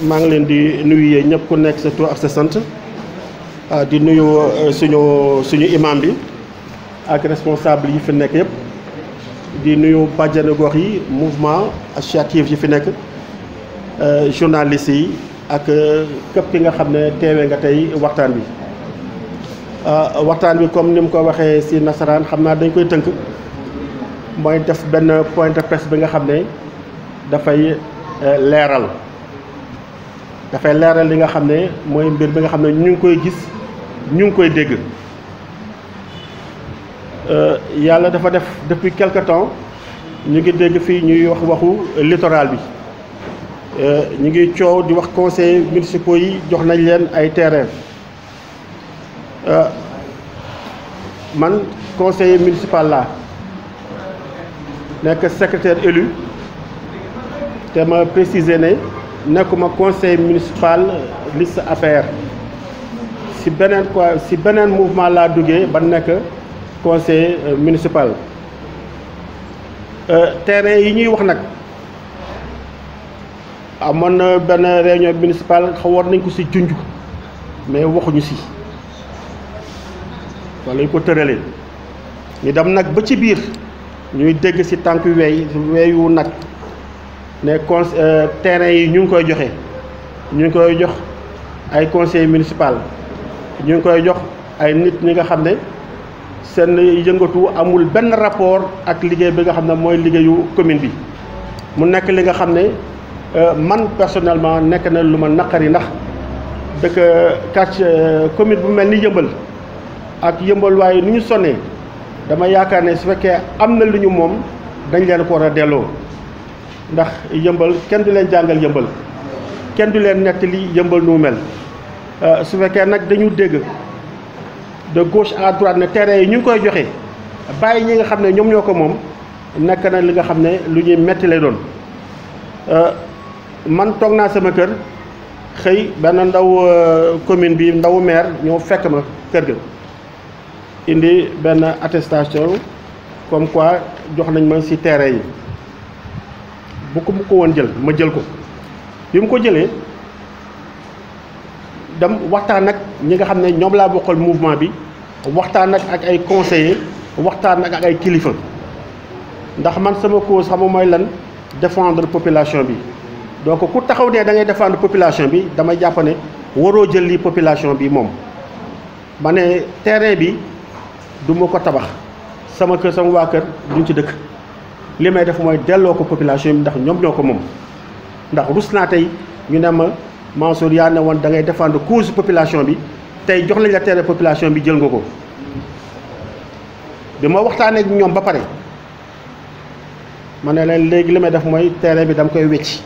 maa ngi leen di nuyu yéen ñëpp ku nekk sa tur ak sa sant di nuyu suñu imam bi ak responsable yi fi nekk yëpp di nuyu bàjjenu gox yi mouvement associatif yi fi nekk journalistes yi ak képp ki nga xam ne teewee nga tey waxtaan bi comme ni mu ko waxee ci nasaraan xam naa dañ koy tënk mooy def benn point de presse bi nga xam ne dafay leeral li nga xam ne mooy mbir bi nga xam ne ñu ngi koy gis ñu ngi koy dégg yàlla dafa def depuis quelque temps ñu ngi dégg fii ñuy wax waxu littoral bi ñu ngi coow di wax conseils municipaux yi jox nañ leen ay terrain man conseiller municipal laa nekk secrétaire élu te ma préciser ne nekkuma conseil municipal liste APR si beneen mouvement laa duggee ba nekk conseil municipal terrain yi ñuy wax nag amoon na benn réunion municipale xawoon nañ ko si junj mais waxuñu si wala ñu ko tëralee ñu dem nag ba ci biir ñuy dégg si tànk weeyu nag ne terrain yi ñu ngi koy joxe ñu ngi koy jox ay conseil municipal ñu ngi koy jox ay nit ñi nga xam ne seen yëngatu amul benn rapport ak liggéey bi nga xam ne mooy liggéeyu commune bi mu nekk li nga xam ne man personnellement nekk na lu ma naqari ndax dëkk quartier commune bu mel ni Yëmbal ak Yëmbal waaye ni ñu sonnee dama yaakaar ne su fekkee am na lu ñu moom dañ leen ko war a delloo ndax Yëmbal kenn du leen jàngal Yëmbal kenn du leen nettali Yëmbal nu mel su fekkee nag dañu dégg de gauche à droite ne terrain yi ñu ngi koy joxe bàyyi ñi nga xam ne ñoom ñoo ko moom nekk na li nga xam ne lu ñuy metti lay doon man toog naa sama kër xëy benn ndaw commune bi ndawu maire ñoo fekk ma kër ga indi benn attestation comme quoi jox nañ ma ci terrain yi bu ko woon jël ma jël ko bi mu ko jëlee dem waxtaan ak ñi nga xam ne ñoom laa bokkal mouvement bi waxtaan ak ay conseillers waxtaan ak ay kilifa ndax man sama cause xam nga mooy lan défendre population bi donc ku taxaw ne da ngay défendre population bi dama jàpp ne waroo jël li population bi moom ma ne terrain bi du ma ko tabax sama kër sama waa kër duñ ci dëkk li may def mooy delloo ko population bi ndax ñoom ñoo ko moom ndax rus naa tey ñu ne ma Mansour yaa ne woon da ngay défendre cause population bi tey jox lañ la terrain population bi jël nga ko bi ma waxtaanee ak ñoom ba pare ma ne leen léegi li may def mooy terrain bi dama koy wecci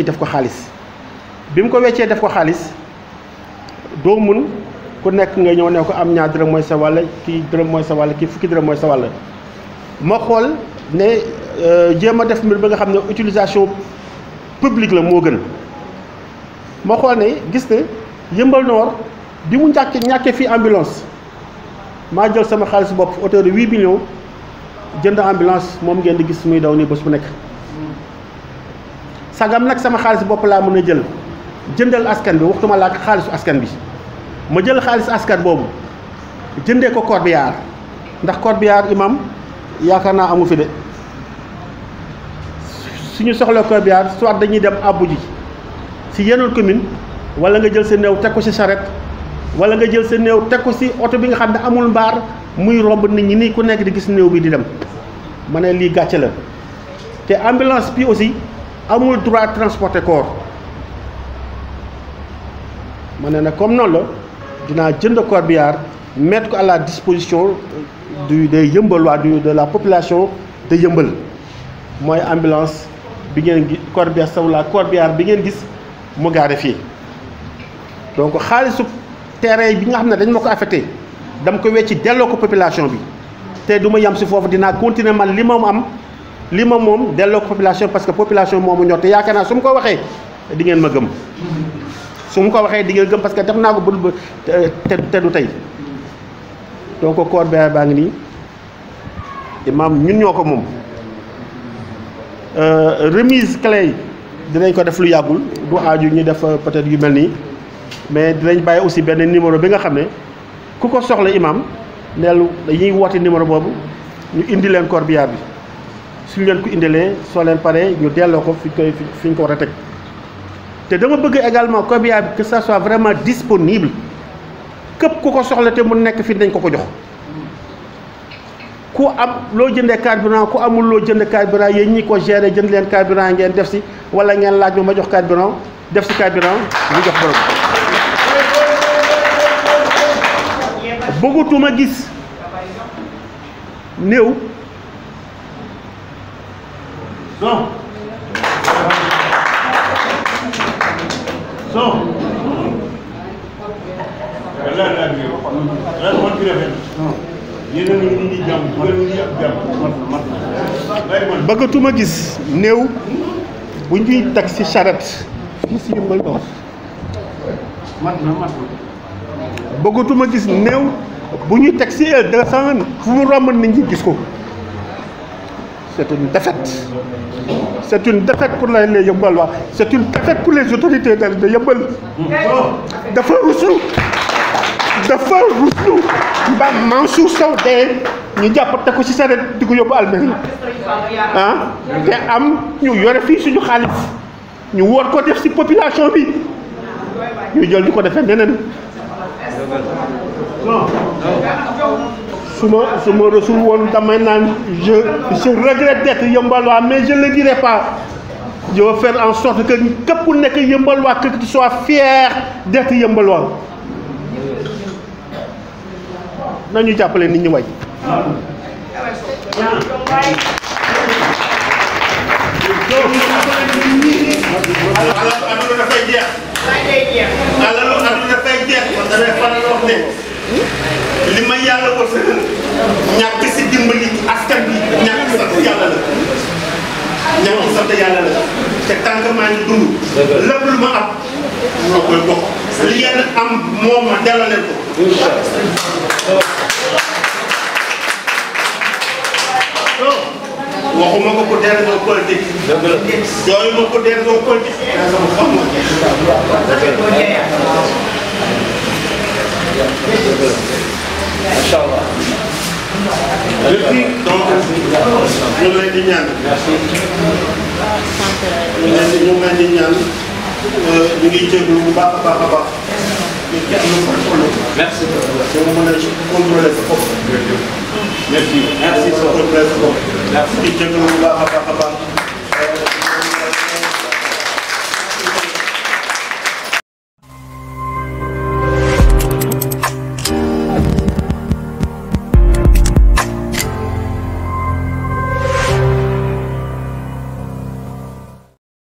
def ko xaalis bi mu ko weccee def ko xaalis doo mun ku nekk nga ñëw ne ko am ñaar dërëm mooy sa wàll kii dërëm mooy sa wàll kii fukki dërëm mooy sa wàll ma xool ne jéem a def mbir ba nga xam ne utilisation publique la moo gën ma xool ne gis ne Yëmbal Nord bi mu ñàkkee fii ambulance maa jël sama xaalis bopp hauteur de 8 millions jënd ambulance moom ngeen di gis muy daw nii bés bu nekk sagam nag sama xaalis bopp laa mën a jël jëndal askan bi waxtuma laa xaalisu askan bi ma jël xaalis askan boobu jëndee ko corbillard ndax corbillard imam yaakaar naa amu fi de suñu soxla corbillard soit dañuy dem àbbu ji si yeneen commune wala nga jël sa néew teg ko si charrette wala nga jël sa néew teg ko si oto bi nga xam ne amul mbaar muy romb nit ñi nii ku nekk di gis néew bi di dem ma ne lii gàcce la te ambulance bi aussi amul droit transporter corps ma ne nag comme noonu la dinaa jënd corbillard mettre ko à la disposition des Yëmbalois de la population de Yëmbal mooy ambulance bi ngeen gis corbillard bi ngeen gis mu gaare fii donc xaalisu terrain bi nga xam ne dañ ma ko affecté dama ko wecci delloo ko population bi te du ma yam si foofu dinaa continuer man li ma moom delloo ko population parce que population moomu ñor te yaakaar naa su ma ko waxee di ngeen ma gëm su ma ko waxee di ngeen gëm parce que def naa ko bul te du tey donc corbillard baa ngi nii imam ñun ñoo ko moom remise clé yi dinañ ko def lu yàggul du aaju ñu def peut-être yu mel nii mais dinañ bàyyi aussi benn numéro bi nga xam ne ku ko soxla imam neelu dañuy woote numéro boobu ñu indi leen corbillard bi suñ leen ko indilee soo leen paree ñu delloo ko fi ñu ko war a teg te dama bëgg également corbillard bi que ça soit vraiment disponible képp ku ko soxla te mu nekk fi dañ ko jox ku am loo jëndee carburant ku amul loo jënd carburant yéen ñi ko gérer jënd leen carburant ngeen def si wala ngeen laaj ma jox carburant def si carburant ñu jox borom. bëggatuma gis néew so bëggatuma gis néew bu ñuy teg ci charrette fii si Yeumbeul Nord bëggatuma gis néew bu ñuy teg ci L200 fu mu romb nit ñi gis ko. C'est une défaite. C'est une défaite pour les Yeumbeullois. C'est une défaite pour les autorités de Yeumbeul. dafa ruslu ba Mansour Sow dee ñu jàpp teg ko ci saret di ko yóbbu Almere ah te am ñu yore fii suñu xaalis ñu war ko def ci population bi ñu jël di ko defee neneen su ma resul woon damay naan je regrette d'être Yeumbeullois mais je ne le dirai pas. Je vais faire en sorte que képp ku nekk Yeumbeullois que tu sois fier d'être Yeumbeullois. nañu jàppale nit ñi way. alalu dafay jeex. alalu dafay jeex man damay faral wax ne li ma yàlla wërsëgal ñàkk si dimbali askan bi ñàkk sant yàlla la. ñàkk sant yàlla la te tant que maa ngi dund. lépp lu ma am ñoo koy bokk. li ngeen am moom ma delloo leen ko. waxuma ko pour des raisons politiques. jooyu ma pour des raisons politiques. Macha Allah. Depuis donc ñu ngi leen di ñaan. ñu ngi leen di ñaan ñu ngi jégalu bu baax a baax a baax. nit ki am na contrôle. Merci. dama mën a contrôler sa bopp. Merci. Merci sa contrôler sa bopp. Merci. di jégalu bu baax a baax a baax.